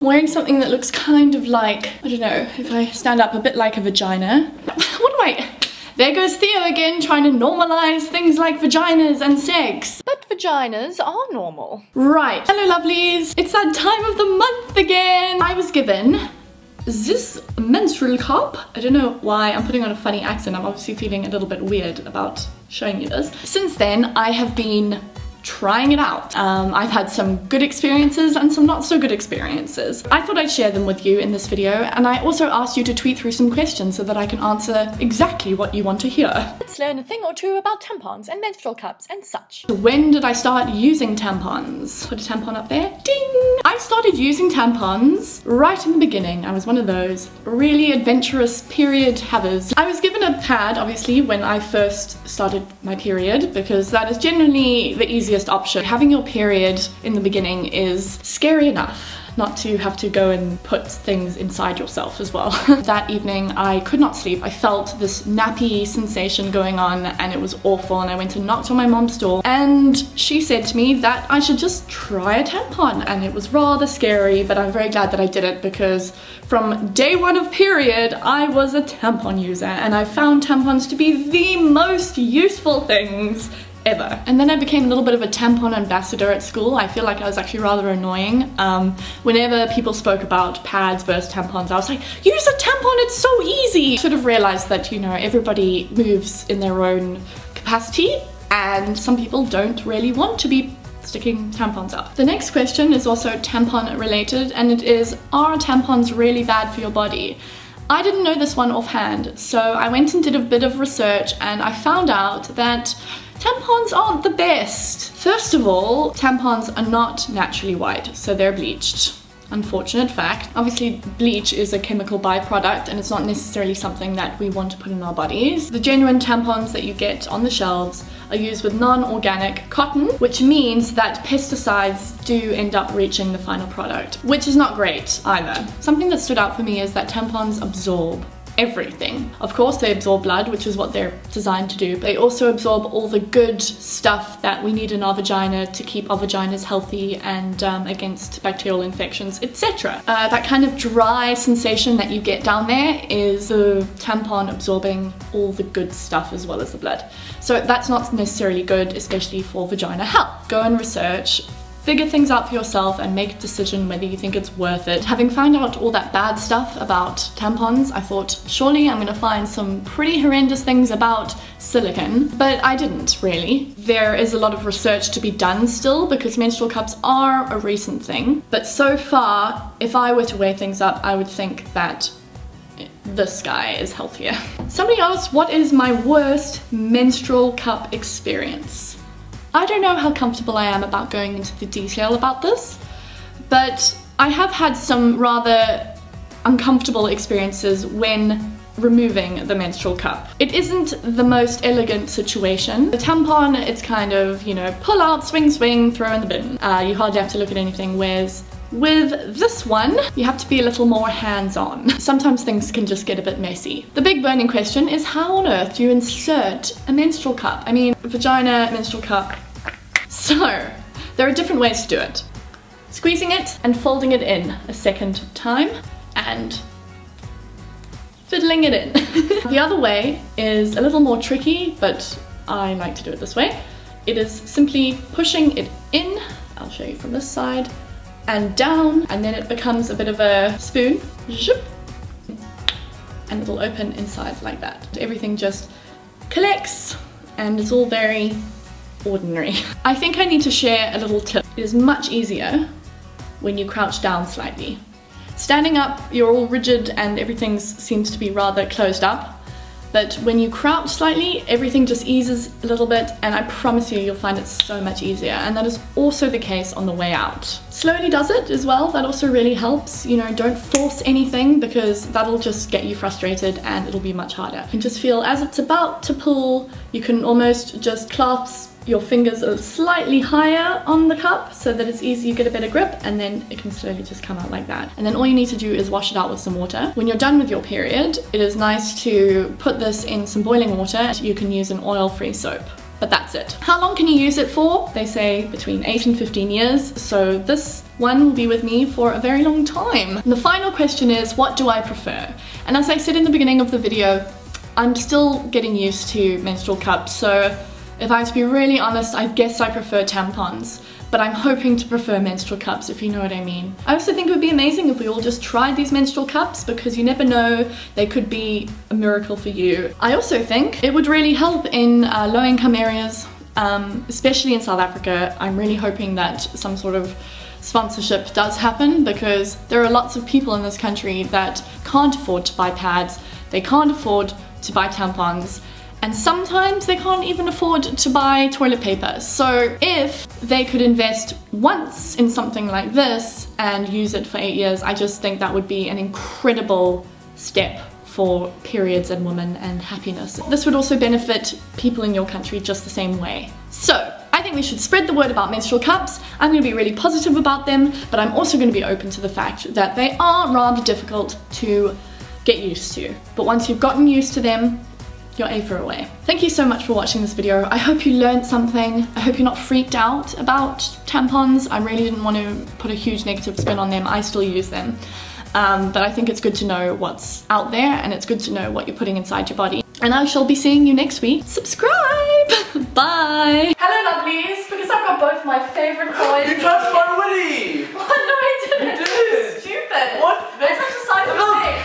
wearing something that looks kind of like, I don't know, if I stand up, a bit like a vagina. There goes Theo again, trying to normalize things like vaginas and sex. But vaginas are normal. Right, hello lovelies. It's that time of the month again. I was given this menstrual cup. I don't know why I'm putting on a funny accent. I'm obviously feeling a little bit weird about showing you this. Since then, I have been trying it out. I've had some good experiences and some not so good experiences. I thought I'd share them with you in this video, and I also asked you to tweet through some questions so that I can answer exactly what you want to hear. Let's learn a thing or two about tampons and menstrual cups and such. When did I start using tampons? Put a tampon up there. Ding! I started using tampons right in the beginning. I was one of those really adventurous period havers. I was given a pad, obviously, when I first started my period, because that is generally the easiest option. Having your period in the beginning is scary enough, not to have to go and put things inside yourself as well. That evening I could not sleep. I felt this nappy sensation going on and it was awful, and I went and knocked on my mom's door and she said to me that I should just try a tampon, and it was rather scary, but I'm very glad that I did it, because from day one of period I was a tampon user and I found tampons to be the most useful things ever. And then I became a little bit of a tampon ambassador at school. I feel like I was actually rather annoying. Whenever people spoke about pads versus tampons, I was like, use a tampon, it's so easy! Should have realized that, you know, everybody moves in their own capacity, and some people don't really want to be sticking tampons up. The next question is also tampon related, and it is, are tampons really bad for your body? I didn't know this one offhand, so I went and did a bit of research and I found out that tampons aren't the best. First of all, tampons are not naturally white, so they're bleached. Unfortunate fact. Obviously, bleach is a chemical byproduct and it's not necessarily something that we want to put in our bodies. The genuine tampons that you get on the shelves are used with non-organic cotton, which means that pesticides do end up reaching the final product, which is not great either. Something that stood out for me is that tampons absorb everything. Of course, they absorb blood, which is what they're designed to do. They also absorb all the good stuff that we need in our vagina to keep our vaginas healthy and against bacterial infections, etc. That kind of dry sensation that you get down there is the tampon absorbing all the good stuff as well as the blood. So that's not necessarily good, especially for vagina health. Go and research, figure things out for yourself and make a decision whether you think it's worth it. Having found out all that bad stuff about tampons, I thought, surely I'm gonna find some pretty horrendous things about silicone, but I didn't really. There is a lot of research to be done still, because menstrual cups are a recent thing, but so far, if I were to weigh things up, I would think that this guy is healthier. Somebody asked, what is my worst menstrual cup experience? I don't know how comfortable I am about going into the detail about this, but I have had some rather uncomfortable experiences when removing the menstrual cup. It isn't the most elegant situation. The tampon, it's kind of, you know, pull out, swing, swing, throw in the bin. You hardly have to look at anything, whereas with this one, you have to be a little more hands-on. Sometimes things can just get a bit messy. The big burning question is, how on earth do you insert a menstrual cup? I mean, vagina, menstrual cup. So, there are different ways to do it. Squeezing it and folding it in a second time and fiddling it in. The other way is a little more tricky, but I like to do it this way. It is simply pushing it in, I'll show you from this side, and down, and then it becomes a bit of a spoon, and it'll open inside like that. Everything just collects and it's all very ordinary. I think I need to share a little tip. It is much easier when you crouch down slightly. Standing up, you're all rigid and everything seems to be rather closed up. But when you crouch slightly, everything just eases a little bit, and I promise you'll find it so much easier. And that is also the case on the way out. Slowly does it as well, that also really helps. You know, don't force anything, because that'll just get you frustrated and it'll be much harder. You can just feel as it's about to pull, you can almost just clasp your fingers slightly higher on the cup so that it's easy, you get a better grip, and then it can slowly just come out like that. And then all you need to do is wash it out with some water. When you're done with your period, it is nice to put this in some boiling water. You can use an oil-free soap. but that's it. How long can you use it for? They say between 8 and 15 years, so this one will be with me for a very long time. And the final question is, what do I prefer? And as I said in the beginning of the video, I'm still getting used to menstrual cups, so if I have to be really honest, I guess I prefer tampons. But I'm hoping to prefer menstrual cups, if you know what I mean. I also think it would be amazing if we all just tried these menstrual cups, because you never know, they could be a miracle for you. I also think it would really help in low-income areas, especially in South Africa. I'm really hoping that some sort of sponsorship does happen, because there are lots of people in this country that can't afford to buy pads, they can't afford to buy tampons, and sometimes they can't even afford to buy toilet paper. So if they could invest once in something like this and use it for 8 years, I just think that would be an incredible step for periods and women and happiness. This would also benefit people in your country just the same way. So I think we should spread the word about menstrual cups. I'm going to be really positive about them, but I'm also going to be open to the fact that they are rather difficult to get used to. But once you've gotten used to them, you're A for away. Thank you so much for watching this video. I hope you learned something. I hope you're not freaked out about tampons. I really didn't want to put a huge negative spin on them. I still use them. But I think it's good to know what's out there, and it's good to know what you're putting inside your body. And I shall be seeing you next week. Subscribe! Bye! Hello lovelies, because I've got both my favourite boys. You touched my Willy! Oh no, I didn't. You did! Stupid! What? I touched the side of his